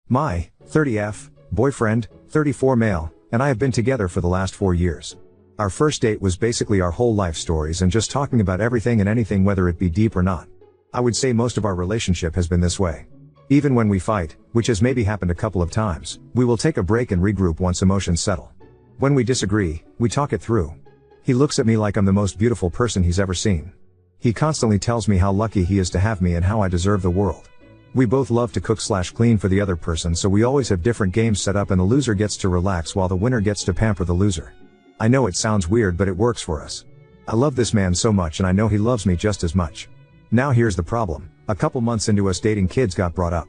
My 30F boyfriend, 34 male, and I have been together for the last 4 years. Our first date was basically our whole life stories and just talking about everything and anything, whether it be deep or not. I would say most of our relationship has been this way. Even when we fight, which has maybe happened a couple of times, we will take a break and regroup once emotions settle. When we disagree, we talk it through. He looks at me like I'm the most beautiful person he's ever seen. He constantly tells me how lucky he is to have me and how I deserve the world. We both love to cook/clean for the other person, so we always have different games set up and the loser gets to relax while the winner gets to pamper the loser. I know it sounds weird, but it works for us. I love this man so much and I know he loves me just as much. Now here's the problem. A couple months into us dating, kids got brought up.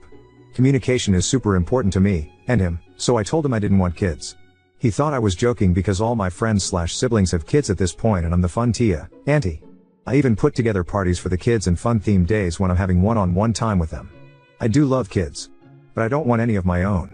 Communication is super important to me and him, so I told him I didn't want kids. He thought I was joking because all my friends/siblings have kids at this point and I'm the fun tia, auntie. I even put together parties for the kids and fun themed days when I'm having one-on-one time with them. I do love kids, but I don't want any of my own.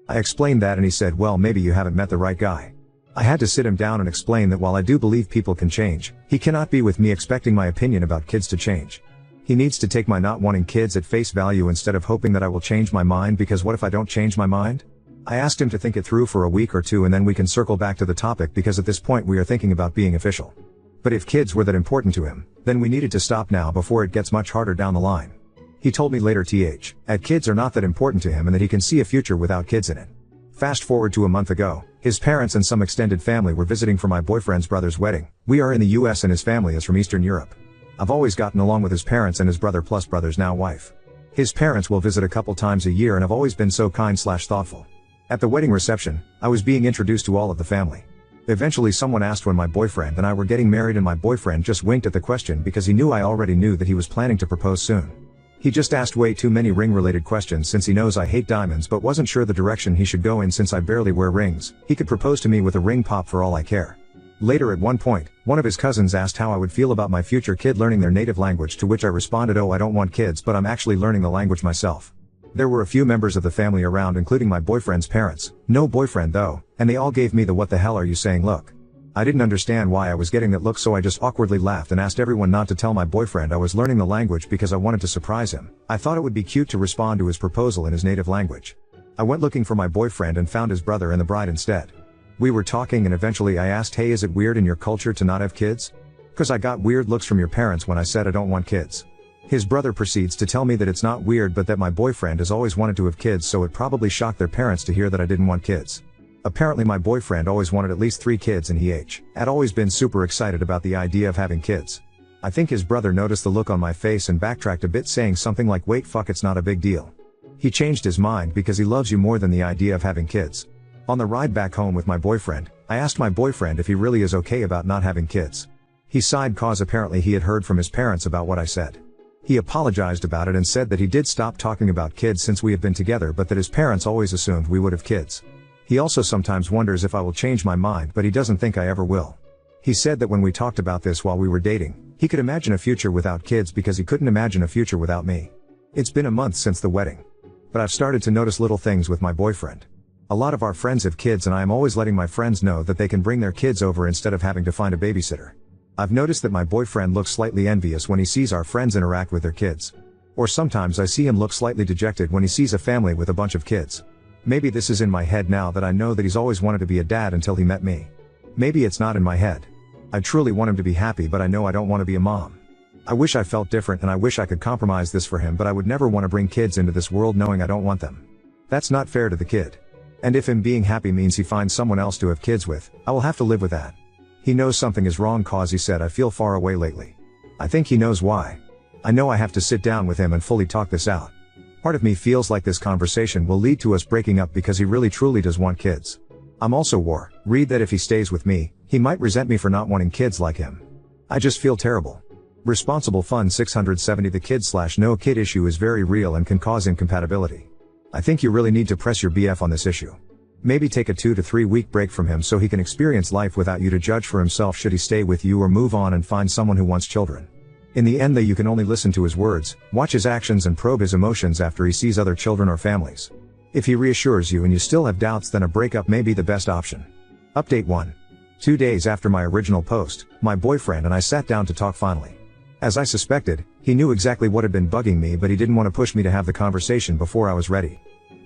I explained that and he said, well, maybe you haven't met the right guy. I had to sit him down and explain that while I do believe people can change, he cannot be with me expecting my opinion about kids to change. He needs to take my not wanting kids at face value instead of hoping that I will change my mind, because what if I don't change my mind? I asked him to think it through for a week or two and then we can circle back to the topic, because at this point we are thinking about being official. But if kids were that important to him, then we needed to stop now before it gets much harder down the line. He told me later kids are not that important to him and that he can see a future without kids in it. Fast forward to a month ago, his parents and some extended family were visiting for my boyfriend's brother's wedding. We are in the US and his family is from Eastern Europe. I've always gotten along with his parents and his brother plus brother's now wife. His parents will visit a couple times a year and have always been so kind/thoughtful. At the wedding reception, I was being introduced to all of the family. Eventually someone asked when my boyfriend and I were getting married and my boyfriend just winked at the question because he knew I already knew that he was planning to propose soon. He just asked way too many ring-related questions since he knows I hate diamonds but wasn't sure the direction he should go in since I barely wear rings. He could propose to me with a ring pop for all I care. Later at one point, one of his cousins asked how I would feel about my future kid learning their native language, to which I responded, oh, I don't want kids, but I'm actually learning the language myself. There were a few members of the family around, including my boyfriend's parents. No boyfriend though, and they all gave me the what the hell are you saying look. I didn't understand why I was getting that look, so I just awkwardly laughed and asked everyone not to tell my boyfriend I was learning the language because I wanted to surprise him. I thought it would be cute to respond to his proposal in his native language. I went looking for my boyfriend and found his brother and the bride instead. We were talking and eventually I asked, hey, is it weird in your culture to not have kids? Cause I got weird looks from your parents when I said I don't want kids. His brother proceeds to tell me that it's not weird but that my boyfriend has always wanted to have kids, so it probably shocked their parents to hear that I didn't want kids. Apparently my boyfriend always wanted at least 3 kids and he had always been super excited about the idea of having kids. I think his brother noticed the look on my face and backtracked a bit, saying something like, wait, fuck, it's not a big deal. He changed his mind because he loves you more than the idea of having kids. On the ride back home with my boyfriend, I asked my boyfriend if he really is okay about not having kids. He sighed cause apparently he had heard from his parents about what I said. He apologized about it and said that he did stop talking about kids since we had been together, but that his parents always assumed we would have kids. He also sometimes wonders if I will change my mind, but he doesn't think I ever will. He said that when we talked about this while we were dating, he could imagine a future without kids because he couldn't imagine a future without me. It's been a month since the wedding, but I've started to notice little things with my boyfriend. A lot of our friends have kids and I am always letting my friends know that they can bring their kids over instead of having to find a babysitter. I've noticed that my boyfriend looks slightly envious when he sees our friends interact with their kids. Or sometimes I see him look slightly dejected when he sees a family with a bunch of kids. Maybe this is in my head now that I know that he's always wanted to be a dad until he met me. Maybe it's not in my head. I truly want him to be happy, but I know I don't want to be a mom. I wish I felt different and I wish I could compromise this for him, but I would never want to bring kids into this world knowing I don't want them. That's not fair to the kid. And if him being happy means he finds someone else to have kids with, I will have to live with that. He knows something is wrong cause he said I feel far away lately. I think he knows why. I know I have to sit down with him and fully talk this out. Part of me feels like this conversation will lead to us breaking up because he really truly does want kids. I'm also worried that if he stays with me, he might resent me for not wanting kids like him. I just feel terrible. Responsible Fun 670. The kid/no kid issue is very real and can cause incompatibility. I think you really need to press your BF on this issue. Maybe take a 2 to 3 week break from him so he can experience life without you to judge for himself should he stay with you, or move on and find someone who wants children. In the end though, you can only listen to his words, watch his actions and probe his emotions after he sees other children or families. If he reassures you and you still have doubts, then a breakup may be the best option. Update 1. 2 days after my original post, my boyfriend and I sat down to talk finally. As I suspected, he knew exactly what had been bugging me, but he didn't want to push me to have the conversation before I was ready.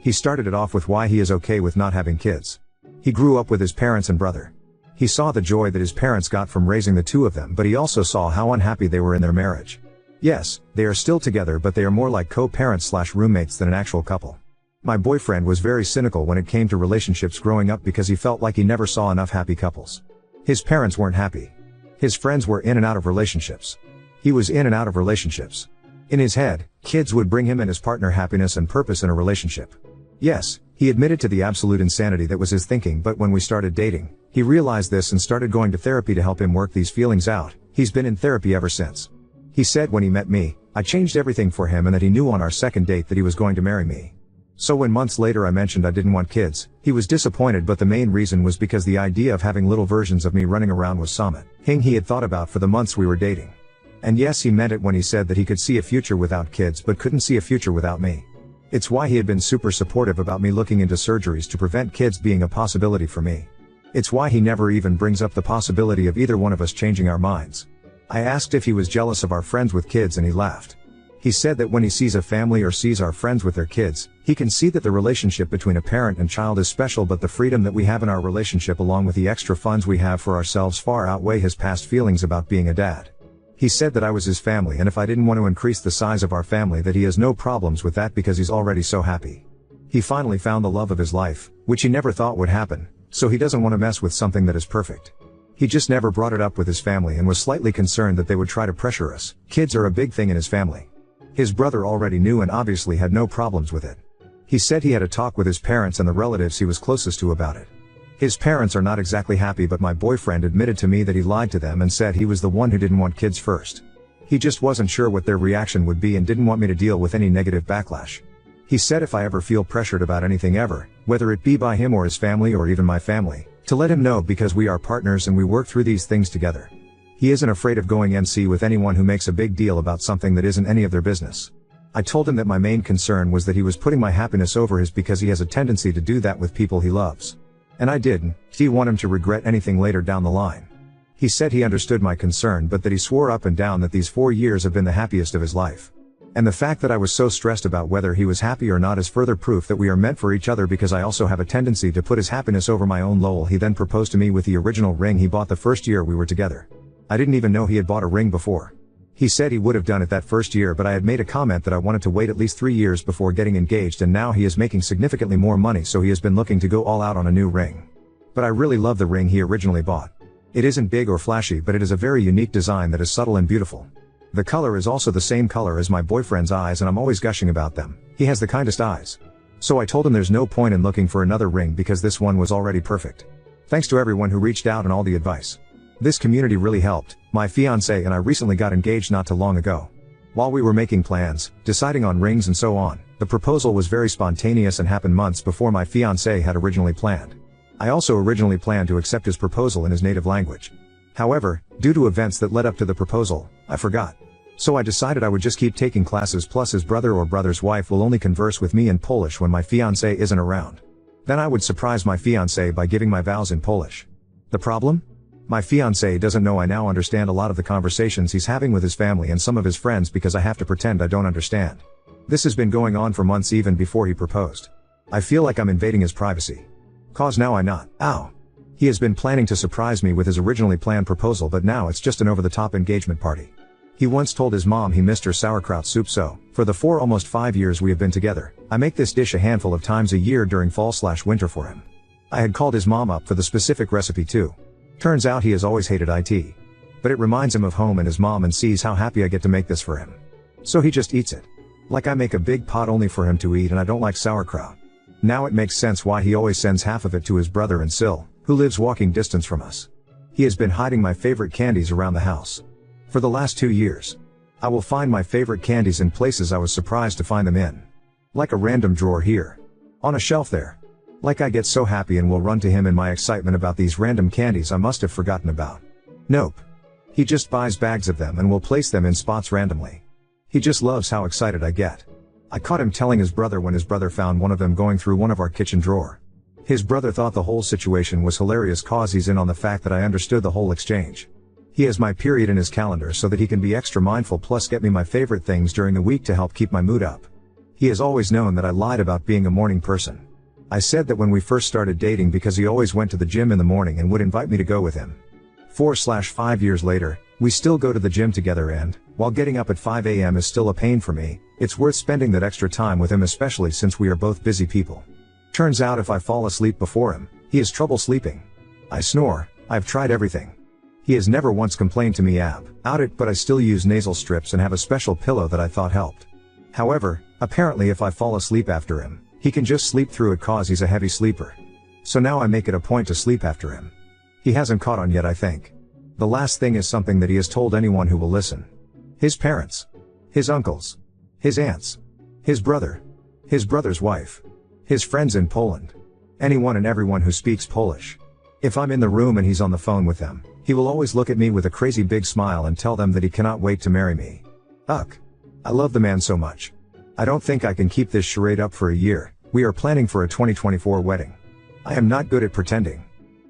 He started it off with why he is okay with not having kids. He grew up with his parents and brother. He saw the joy that his parents got from raising the two of them, but he also saw how unhappy they were in their marriage. Yes, they are still together, but they are more like co-parents/roommates than an actual couple. My boyfriend was very cynical when it came to relationships growing up because he felt like he never saw enough happy couples. His parents weren't happy. His friends were in and out of relationships. He was in and out of relationships. In his head, kids would bring him and his partner happiness and purpose in a relationship. Yes, he admitted to the absolute insanity that was his thinking, but when we started dating, he realized this and started going to therapy to help him work these feelings out. He's been in therapy ever since. He said when he met me, I changed everything for him and that he knew on our second date that he was going to marry me. So when months later I mentioned I didn't want kids, he was disappointed, but the main reason was because the idea of having little versions of me running around was something he had thought about for the months we were dating. And yes, he meant it when he said that he could see a future without kids but couldn't see a future without me. It's why he had been super supportive about me looking into surgeries to prevent kids being a possibility for me. It's why he never even brings up the possibility of either one of us changing our minds. I asked if he was jealous of our friends with kids and he laughed. He said that when he sees a family or sees our friends with their kids, he can see that the relationship between a parent and child is special, but the freedom that we have in our relationship along with the extra funds we have for ourselves far outweigh his past feelings about being a dad. He said that I was his family and if I didn't want to increase the size of our family that he has no problems with that because he's already so happy. He finally found the love of his life, which he never thought would happen, so he doesn't want to mess with something that is perfect. He just never brought it up with his family and was slightly concerned that they would try to pressure us. Kids are a big thing in his family. His brother already knew and obviously had no problems with it. He said he had a talk with his parents and the relatives he was closest to about it. His parents are not exactly happy, but my boyfriend admitted to me that he lied to them and said he was the one who didn't want kids first. He just wasn't sure what their reaction would be and didn't want me to deal with any negative backlash. He said if I ever feel pressured about anything ever, whether it be by him or his family or even my family, to let him know because we are partners and we work through these things together. He isn't afraid of going MC with anyone who makes a big deal about something that isn't any of their business. I told him that my main concern was that he was putting my happiness over his because he has a tendency to do that with people he loves. And I didn't want him to regret anything later down the line. He said he understood my concern, but that he swore up and down that these 4 years have been the happiest of his life. And the fact that I was so stressed about whether he was happy or not is further proof that we are meant for each other because I also have a tendency to put his happiness over my own. Lol. He then proposed to me with the original ring he bought the first year we were together. I didn't even know he had bought a ring before. He said he would have done it that first year, but I had made a comment that I wanted to wait at least 3 years before getting engaged, and now he is making significantly more money, so he has been looking to go all out on a new ring. But I really love the ring he originally bought. It isn't big or flashy, but it is a very unique design that is subtle and beautiful. The color is also the same color as my boyfriend's eyes and I'm always gushing about them. He has the kindest eyes. So I told him there's no point in looking for another ring because this one was already perfect. Thanks to everyone who reached out and all the advice. This community really helped. My fiancé and I recently got engaged not too long ago. While we were making plans, deciding on rings and so on, the proposal was very spontaneous and happened months before my fiancé had originally planned. I also originally planned to accept his proposal in his native language. However, due to events that led up to the proposal, I forgot. So I decided I would just keep taking classes, plus his brother or brother's wife will only converse with me in Polish when my fiancé isn't around. Then I would surprise my fiancé by giving my vows in Polish. The problem? My fiancé doesn't know I now understand a lot of the conversations he's having with his family and some of his friends because I have to pretend I don't understand. This has been going on for months even before he proposed. I feel like I'm invading his privacy. Cause now I not. Ow. He has been planning to surprise me with his originally planned proposal, but now it's just an over-the-top engagement party. He once told his mom he missed her sauerkraut soup, so, for the almost 5 years we have been together, I make this dish a handful of times a year during fall/winter for him. I had called his mom up for the specific recipe too. Turns out he has always hated it. But it reminds him of home and his mom and sees how happy I get to make this for him. So he just eats it. Like I make a big pot only for him to eat and I don't like sauerkraut. Now it makes sense why he always sends half of it to his brother and Sil, who lives walking distance from us. He has been hiding my favorite candies around the house. For the last 2 years. I will find my favorite candies in places I was surprised to find them in. Like a random drawer here. On a shelf there. Like I get so happy and will run to him in my excitement about these random candies I must have forgotten about. Nope. He just buys bags of them and will place them in spots randomly. He just loves how excited I get. I caught him telling his brother when his brother found one of them going through one of our kitchen drawer. His brother thought the whole situation was hilarious cause he's in on the fact that I understood the whole exchange. He has my period in his calendar so that he can be extra mindful plus get me my favorite things during the week to help keep my mood up. He has always known that I lied about being a morning person. I said that when we first started dating because he always went to the gym in the morning and would invite me to go with him. 4/5 years later, we still go to the gym together and, while getting up at 5 a.m. is still a pain for me, it's worth spending that extra time with him, especially since we are both busy people. Turns out if I fall asleep before him, he has trouble sleeping. I snore. I've tried everything. He has never once complained to me about it, but I still use nasal strips and have a special pillow that I thought helped. However, apparently if I fall asleep after him, he can just sleep through it cause he's a heavy sleeper. So now I make it a point to sleep after him. He hasn't caught on yet, I think. The last thing is something that he has told anyone who will listen. His parents. His uncles. His aunts. His brother. His brother's wife. His friends in Poland. Anyone and everyone who speaks Polish. If I'm in the room and he's on the phone with them, he will always look at me with a crazy big smile and tell them that he cannot wait to marry me. Ugh. I love the man so much. I don't think I can keep this charade up for a year. We are planning for a 2024 wedding. I am not good at pretending.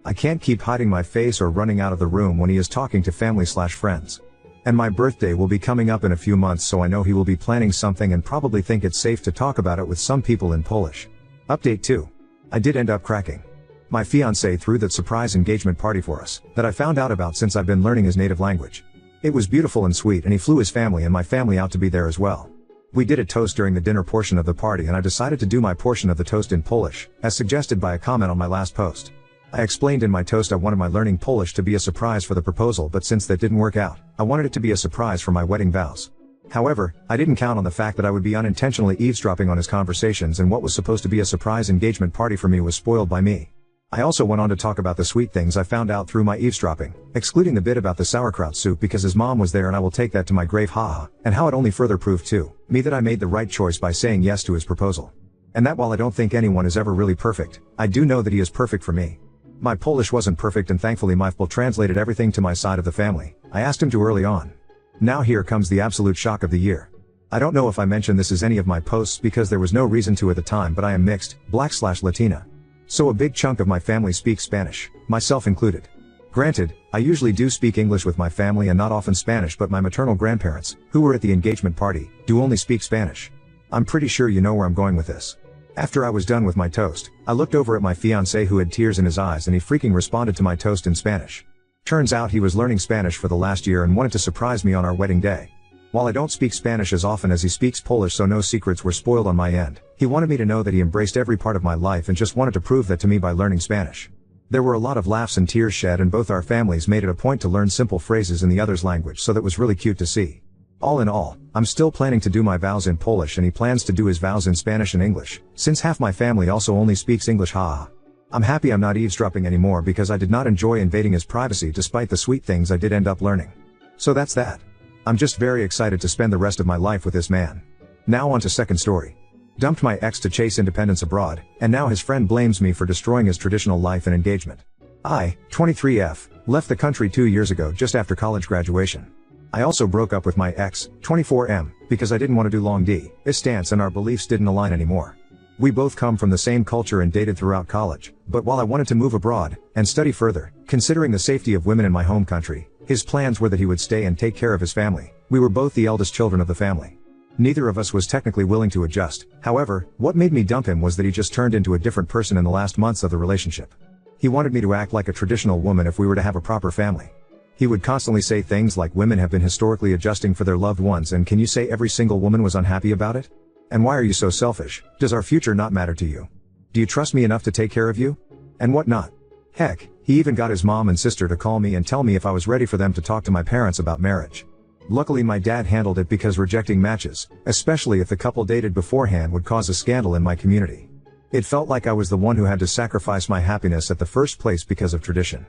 I can't keep hiding my face or running out of the room when he is talking to family/friends. And my birthday will be coming up in a few months, so I know he will be planning something and probably think it's safe to talk about it with some people in Polish. Update 2. I did end up cracking. My fiancé threw that surprise engagement party for us, that I found out about since I've been learning his native language. It was beautiful and sweet, and he flew his family and my family out to be there as well. We did a toast during the dinner portion of the party, and I decided to do my portion of the toast in Polish, as suggested by a comment on my last post. I explained in my toast I wanted my learning Polish to be a surprise for the proposal, but since that didn't work out, I wanted it to be a surprise for my wedding vows. However, I didn't count on the fact that I would be unintentionally eavesdropping on his conversations, and what was supposed to be a surprise engagement party for me was spoiled by me. I also went on to talk about the sweet things I found out through my eavesdropping, excluding the bit about the sauerkraut soup because his mom was there, and I will take that to my grave, haha, and how it only further proved to me that I made the right choice by saying yes to his proposal. And that while I don't think anyone is ever really perfect, I do know that he is perfect for me. My Polish wasn't perfect, and thankfully my FL translated everything to my side of the family. I asked him to early on. Now here comes the absolute shock of the year. I don't know if I mentioned this as any of my posts because there was no reason to at the time, but I am mixed, black/Latina. So a big chunk of my family speaks Spanish, myself included. Granted, I usually do speak English with my family and not often Spanish, but my maternal grandparents, who were at the engagement party, do only speak Spanish. I'm pretty sure you know where I'm going with this. After I was done with my toast, I looked over at my fiancé who had tears in his eyes, and he freaking responded to my toast in Spanish. Turns out he was learning Spanish for the last year and wanted to surprise me on our wedding day. While I don't speak Spanish as often as he speaks Polish, so no secrets were spoiled on my end, he wanted me to know that he embraced every part of my life and just wanted to prove that to me by learning Spanish. There were a lot of laughs and tears shed, and both our families made it a point to learn simple phrases in the other's language, so that was really cute to see. All in all, I'm still planning to do my vows in Polish, and he plans to do his vows in Spanish and English, since half my family also only speaks English, haha. I'm happy I'm not eavesdropping anymore because I did not enjoy invading his privacy despite the sweet things I did end up learning. So that's that. I'm just very excited to spend the rest of my life with this man. Now on to second story. Dumped my ex to chase independence abroad, and now his friend blames me for destroying his traditional life and engagement. I, 23F, left the country 2 years ago just after college graduation. I also broke up with my ex, 24M, because I didn't want to do long distance and our beliefs didn't align anymore. We both come from the same culture and dated throughout college, but while I wanted to move abroad and study further, considering the safety of women in my home country, his plans were that he would stay and take care of his family. We were both the eldest children of the family. Neither of us was technically willing to adjust. However, what made me dump him was that he just turned into a different person in the last months of the relationship. He wanted me to act like a traditional woman if we were to have a proper family. He would constantly say things like women have been historically adjusting for their loved ones, and can you say every single woman was unhappy about it? And why are you so selfish? Does our future not matter to you? Do you trust me enough to take care of you? And whatnot. Heck, he even got his mom and sister to call me and tell me if I was ready for them to talk to my parents about marriage. Luckily my dad handled it because rejecting matches, especially if the couple dated beforehand, would cause a scandal in my community. It felt like I was the one who had to sacrifice my happiness at the first place because of tradition.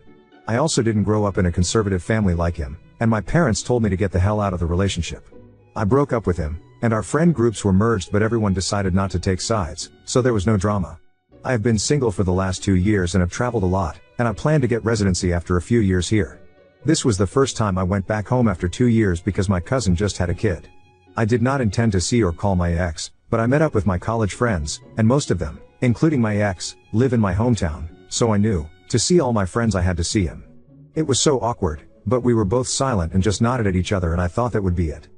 I also didn't grow up in a conservative family like him, and my parents told me to get the hell out of the relationship. I broke up with him, and our friend groups were merged, but everyone decided not to take sides, so there was no drama. I have been single for the last 2 years and have traveled a lot, and I plan to get residency after a few years here. This was the first time I went back home after 2 years because my cousin just had a kid. I did not intend to see or call my ex, but I met up with my college friends, and most of them, including my ex, live in my hometown, so I knew, to see all my friends I had to see him. It was so awkward, but we were both silent and just nodded at each other, and I thought that would be it.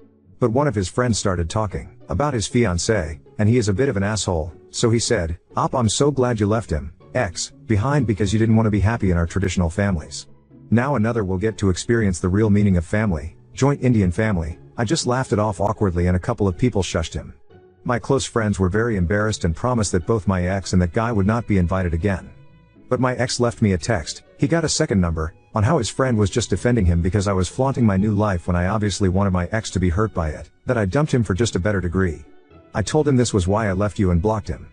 But one of his friends started talking about his fiancée, and he is a bit of an asshole, so he said, I'm so glad you left him, X, behind because you didn't want to be happy in our traditional families. Now another will get to experience the real meaning of family, joint Indian family. I just laughed it off awkwardly and a couple of people shushed him. My close friends were very embarrassed and promised that both my ex and that guy would not be invited again. But my ex left me a text, he got a second number, on how his friend was just defending him because I was flaunting my new life when I obviously wanted my ex to be hurt by it, that I dumped him for just a better degree. I told him this was why I left you and blocked him.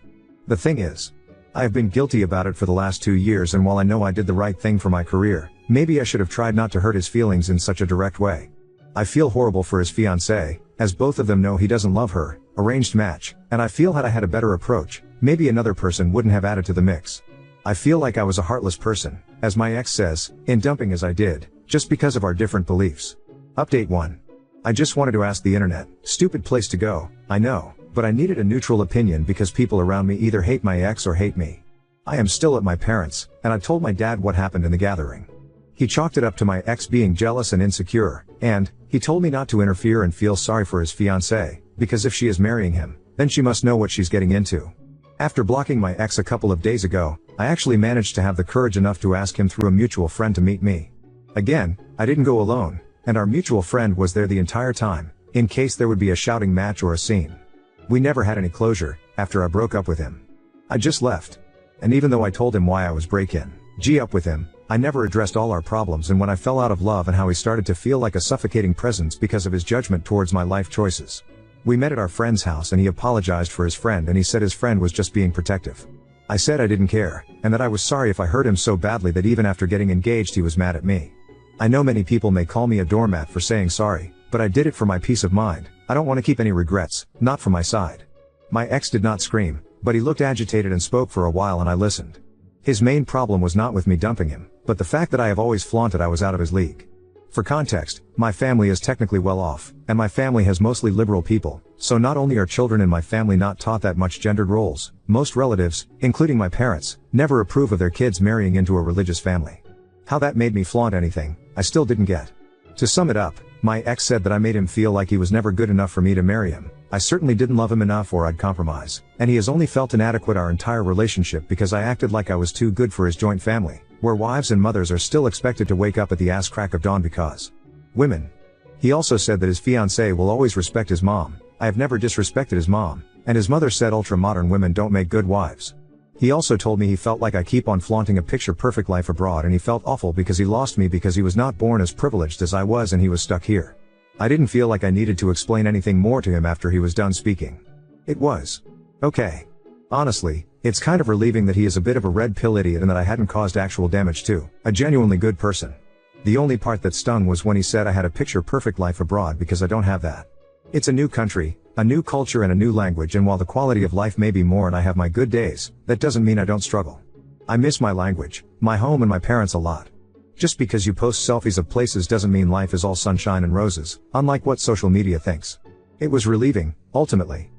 The thing is, I have been guilty about it for the last 2 years, and while I know I did the right thing for my career, maybe I should have tried not to hurt his feelings in such a direct way. I feel horrible for his fiancée, as both of them know he doesn't love her, arranged match, and I feel had I had a better approach, maybe another person wouldn't have added to the mix. I feel like I was a heartless person, as my ex says, in dumping as I did, just because of our different beliefs. Update 1. I just wanted to ask the internet, stupid place to go, I know, but I needed a neutral opinion because people around me either hate my ex or hate me. I am still at my parents', and I told my dad what happened in the gathering. He chalked it up to my ex being jealous and insecure, and he told me not to interfere and feel sorry for his fiancée, because if she is marrying him, then she must know what she's getting into. After blocking my ex a couple of days ago, I actually managed to have the courage enough to ask him through a mutual friend to meet me. Again, I didn't go alone, and our mutual friend was there the entire time, in case there would be a shouting match or a scene. We never had any closure, after I broke up with him. I just left. And even though I told him why I was breaking up with him, I never addressed all our problems and when I fell out of love and how he started to feel like a suffocating presence because of his judgment towards my life choices. We met at our friend's house and he apologized for his friend and he said his friend was just being protective. I said I didn't care, and that I was sorry if I hurt him so badly that even after getting engaged he was mad at me. I know many people may call me a doormat for saying sorry, but I did it for my peace of mind. I don't want to keep any regrets, not from my side. My ex did not scream, but he looked agitated and spoke for a while and I listened. His main problem was not with me dumping him, but the fact that I have always flaunted I was out of his league. For context, my family is technically well off, and my family has mostly liberal people, so not only are children in my family not taught that much gendered roles, most relatives, including my parents, never approve of their kids marrying into a religious family. How that made me flaunt anything, I still didn't get. To sum it up, my ex said that I made him feel like he was never good enough for me to marry him. I certainly didn't love him enough or I'd compromise, and he has only felt inadequate our entire relationship because I acted like I was too good for his joint family, where wives and mothers are still expected to wake up at the ass crack of dawn because women. He also said that his fiancée will always respect his mom. I have never disrespected his mom, and his mother said ultra-modern women don't make good wives. He also told me he felt like I keep on flaunting a picture-perfect life abroad and he felt awful because he lost me because he was not born as privileged as I was and he was stuck here. I didn't feel like I needed to explain anything more to him after he was done speaking. It was okay. Honestly, it's kind of relieving that he is a bit of a red pill idiot and that I hadn't caused actual damage to a genuinely good person. The only part that stung was when he said I had a picture-perfect life abroad because I don't have that. It's a new country, a new culture and a new language, and while the quality of life may be more and I have my good days, that doesn't mean I don't struggle. I miss my language, my home and my parents a lot. Just because you post selfies of places doesn't mean life is all sunshine and roses, unlike what social media thinks. It was relieving, ultimately.